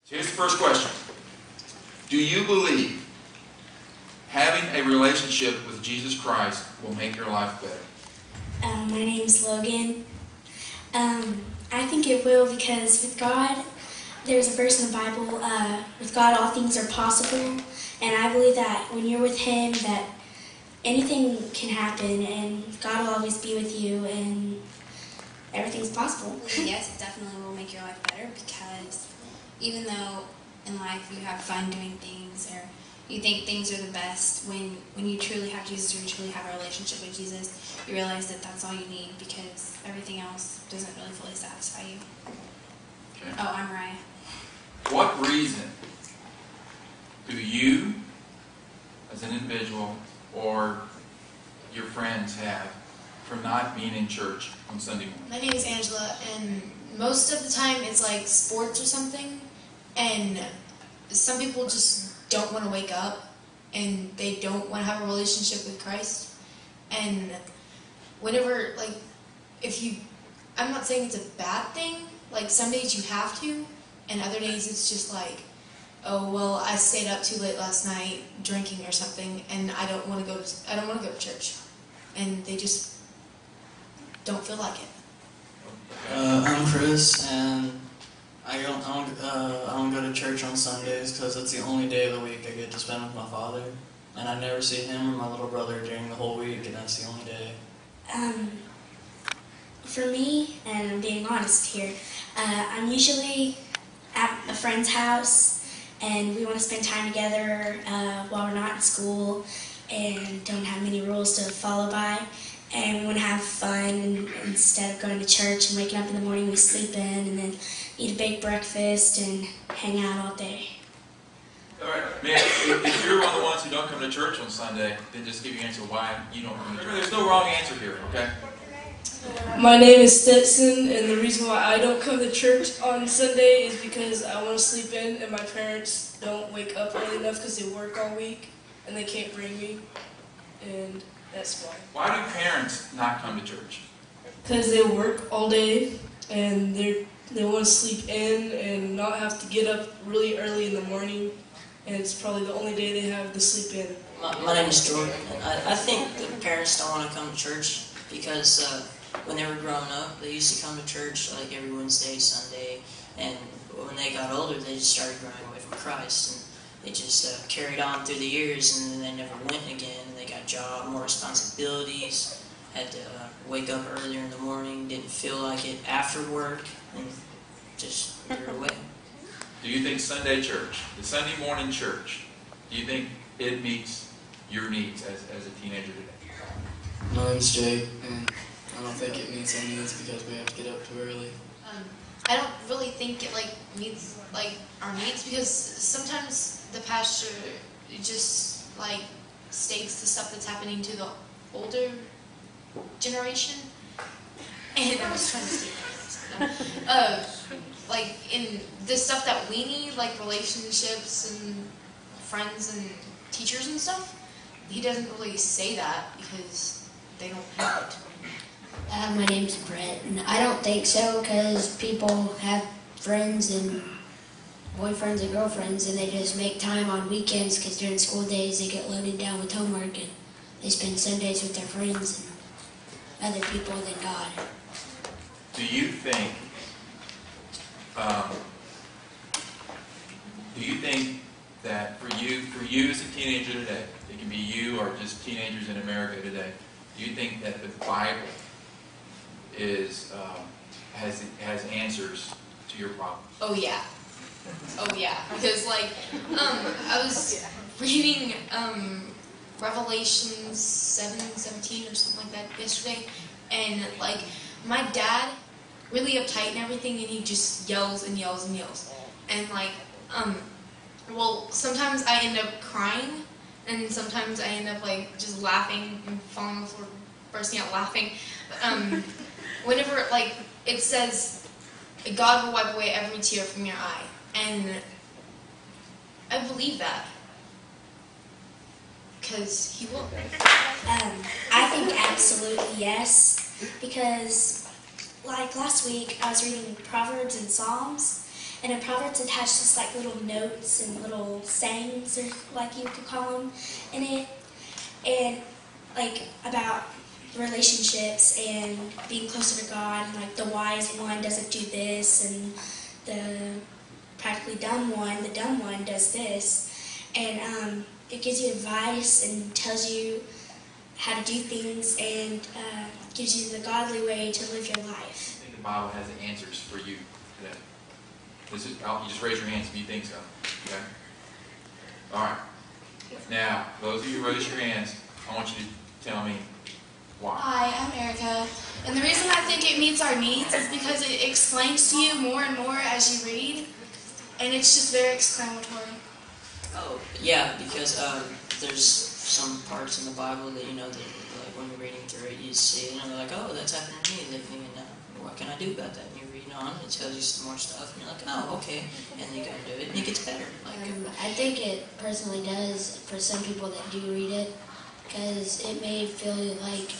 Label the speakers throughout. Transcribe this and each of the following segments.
Speaker 1: So here's the first question. Do you believe having a relationship with Jesus Christ will make your life better?
Speaker 2: My name's Logan. I think it will, because with God, there's a verse in the Bible, with God all things are possible, and I believe that when you're with Him, that anything can happen, and God will always be with you, and everything's possible.
Speaker 3: Yes, it definitely will make your life better, because even though in life you have fun doing things, or you think things are the best, when you truly have Jesus, or you truly have a relationship with Jesus, you realize that that's all you need, because everything else doesn't really fully satisfy you.
Speaker 1: Okay.
Speaker 3: Oh, I'm Mariah.
Speaker 1: What reason do you, as an individual, or your friends have for not being in church on Sunday morning?
Speaker 4: My name is Angela, and most of the time it's like sports or something, and some people just don't want to wake up, and they don't want to have a relationship with Christ. And whenever, like, I'm not saying it's a bad thing, like some days you have to, and other days it's just like, oh, well, I stayed up too late last night drinking or something, and I don't want to go to church, and they just don't feel like it.
Speaker 5: I'm Chris, and I don't go to church on Sundays because it's the only day of the week I get to spend with my father, and I never see him or my little brother during the whole week, and that's the only day.
Speaker 2: For me, and I'm being honest here, I'm usually at a friend's house, and we want to spend time together while we're not in school and don't have many rules to follow by. And we want to have fun, and instead of going to church and waking up in the morning, we sleep in and then eat a big breakfast and hang out all day.
Speaker 1: All right, man, if you're one of the ones who don't come to church on Sunday, then just give your answer why you don't come to church. There's no wrong answer here, okay?
Speaker 6: My name is Stetson, and the reason why I don't come to church on Sunday is because I want to sleep in, and my parents don't wake up early enough because they work all week, and they can't bring me, and that's why.
Speaker 1: Why do parents not come to church?
Speaker 6: Because they work all day, and they want to sleep in and not have to get up really early in the morning, and it's probably the only day they have to sleep in.
Speaker 7: My name is Jordan. I think that parents don't want to come to church because when they were growing up, they used to come to church like every Wednesday, Sunday, and when they got older, they just started growing away from Christ, and they just carried on through the years, and then they never went again. They got more responsibilities, had to wake up earlier in the morning, didn't feel like it after work, and just threw away.
Speaker 1: Do you think Sunday church, the Sunday morning church, do you think it meets your needs as a teenager today?
Speaker 5: My name's Jake, and I don't think it meets our needs because we have to get up too early.
Speaker 4: I don't really think it meets our needs, because sometimes the pastor just states the stuff that's happening to the older generation, and I'm just trying to state in the stuff that we need, like relationships and friends and teachers and stuff. He doesn't really say that because they don't have it.
Speaker 8: My name's Brett, and I don't think so, because people have friends and boyfriends and girlfriends, and they just make time on weekends because during school days they get loaded down with homework, and they spend Sundays with their friends and other people than God.
Speaker 1: Do you think that for you as a teenager today, it can be you or just teenagers in America today, do you think that the Bible has answers to your problems?
Speaker 4: Oh yeah, because I was reading Revelation 7:17 or something like that yesterday, and my dad, really uptight and everything, and he just yells and yells and yells, and well, sometimes I end up crying, and sometimes I end up just laughing and falling on the floor, bursting out laughing. Whenever it says God will wipe away every tear from your eye, and I believe that because He will.
Speaker 2: I think absolutely yes, because last week I was reading Proverbs and Psalms, And in Proverbs, it has just like little notes and little sayings, or like you could call them, in it, and like about relationships and being closer to God. And like the wise one doesn't do this, and the practically dumb one, the dumb one does this, and it gives you advice and tells you how to do things, and gives you the godly way to live your life.
Speaker 1: I think the Bible has the answers for you today. You just raise your hands if you think so. Okay? All right. Now, those of you who raise your hands, I want you to tell me why.
Speaker 4: Hi, I'm Erica, and the reason I think it meets our needs is because it explains to you more and more as you read, and it's just very exclamatory.
Speaker 7: Oh, yeah, because there's some parts in the Bible that, that like when you're reading through it, you see, like, oh, that's happening to me lately, and what can I do about that? And you're reading on, it tells you some more stuff, and you're like, oh, okay, and you go and do it, and it gets better.
Speaker 8: I think it personally does for some people that do read it, because it may feel like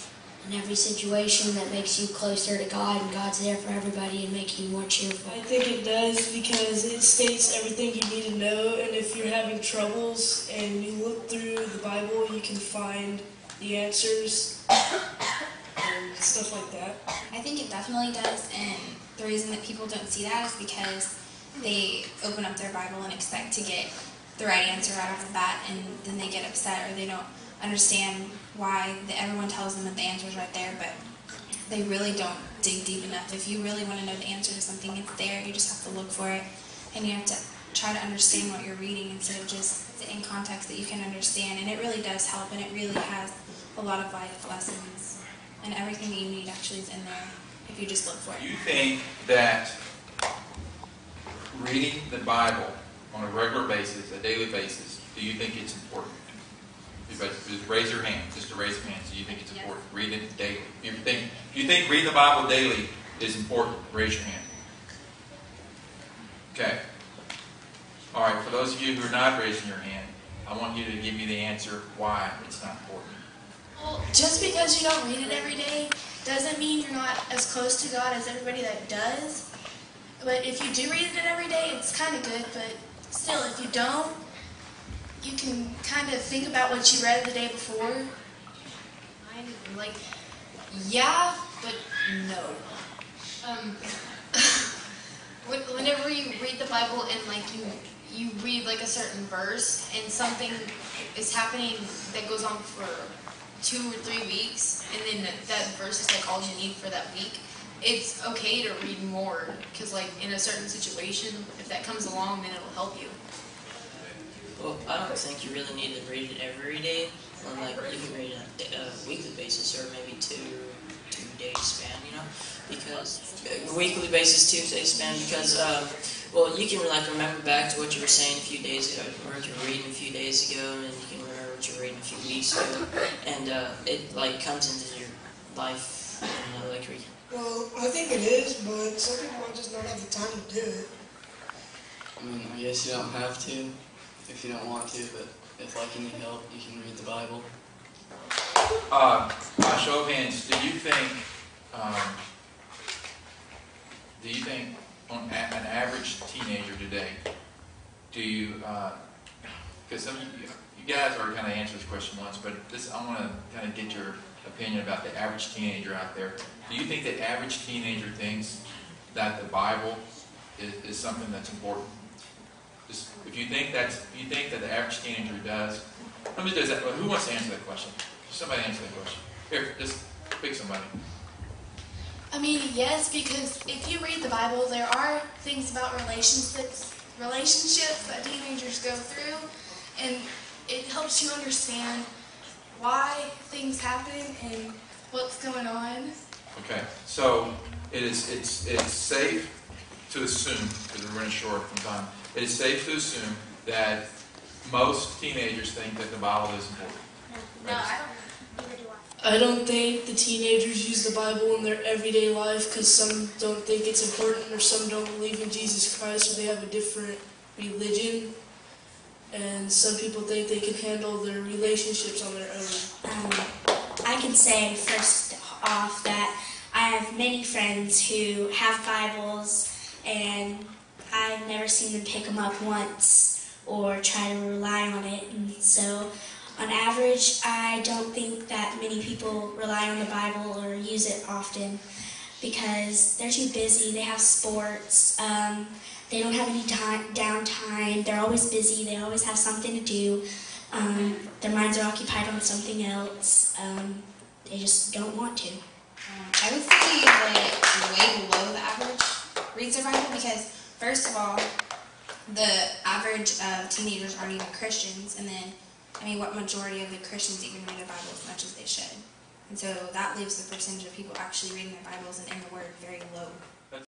Speaker 8: in every situation that makes you closer to God, and God's there for everybody and making you more cheerful.
Speaker 6: I think it does because it states everything you need to know, and if you're having troubles and you look through the Bible, you can find the answers and stuff like that.
Speaker 3: I think it definitely does, and the reason that people don't see that is because they open up their Bible and expect to get the right answer right off the bat, and then they get upset or they don't understand why everyone tells them that the answer is right there, but they really don't dig deep enough. If you really want to know the answer to something, it's there. You just have to look for it, and you have to try to understand what you're reading instead of just in context that you can understand. And it really does help, and it really has a lot of life lessons, and everything that you need actually is in there if you just look for it.
Speaker 1: Do you think that reading the Bible on a regular basis, a daily basis, do you think it's important? Just raise your hand, just to raise your hand. So you think it's important? Read it daily. If you think reading the Bible daily is important, raise your hand. Okay. All right. For those of you who are not raising your hand, I want you to give me the answer why it's not important.
Speaker 4: Well, just because you don't read it every day doesn't mean you're not as close to God as everybody that does. But if you do read it every day, it's kind of good. But still, if you don't, you can kind of think about what you read the day before. Like, yeah, but no. Whenever you read the Bible and like you read like a certain verse and something is happening that goes on for 2 or 3 weeks, and then that verse is like all you need for that week, it's okay to read more, because like in a certain situation, if that comes along, then it'll help you.
Speaker 7: Well, I don't think you really need to read it every day. Like, you can read it on a weekly basis, or maybe two-day span, because weekly basis, 2-day span, because well, you can like remember back to what you were saying a few days ago, or what you were reading a few days ago, and you can remember what you were reading a few weeks ago, and it like comes into your life, like.
Speaker 9: Well, I think it is, but some people just don't have the time to do it.
Speaker 5: I mean, I guess you don't have to if you don't want to, but if like you need help, you can read the Bible.
Speaker 1: Show of hands, do you think on an average teenager today, do you, because some of you guys already kind of answered this question once, but I want to kind of get your opinion about the average teenager out there. Do you think that average teenager thinks that the Bible is something that's important? Just, if you think that the average teenager does, who wants to answer that question? Somebody answer that question. Here, just pick somebody.
Speaker 4: I mean, yes, because if you read the Bible, there are things about relationships that teenagers go through, and it helps you understand why things happen and what's going on.
Speaker 1: Okay, so it's safe to assume, because we're running short on time, it is safe to assume that most teenagers think that the Bible is important.
Speaker 2: No, I don't.
Speaker 6: I don't think the teenagers use the Bible in their everyday life because some don't think it's important, or some don't believe in Jesus Christ, or they have a different religion. And some people think they can handle their relationships on their own.
Speaker 2: I can say first off that I have many friends who have Bibles, and I've never seen them pick them up once or try to rely on it. And so, on average, I don't think that many people rely on the Bible or use it often because they're too busy. They have sports. They don't have any downtime. They're always busy. They always have something to do. Their minds are occupied on something else. They just don't want to.
Speaker 3: I would say that way below the average reads their Bible because, first of all, the average of teenagers aren't even Christians, and then, I mean, what majority of the Christians even read their Bible as much as they should? And so that leaves the percentage of people actually reading their Bibles and in the Word very low.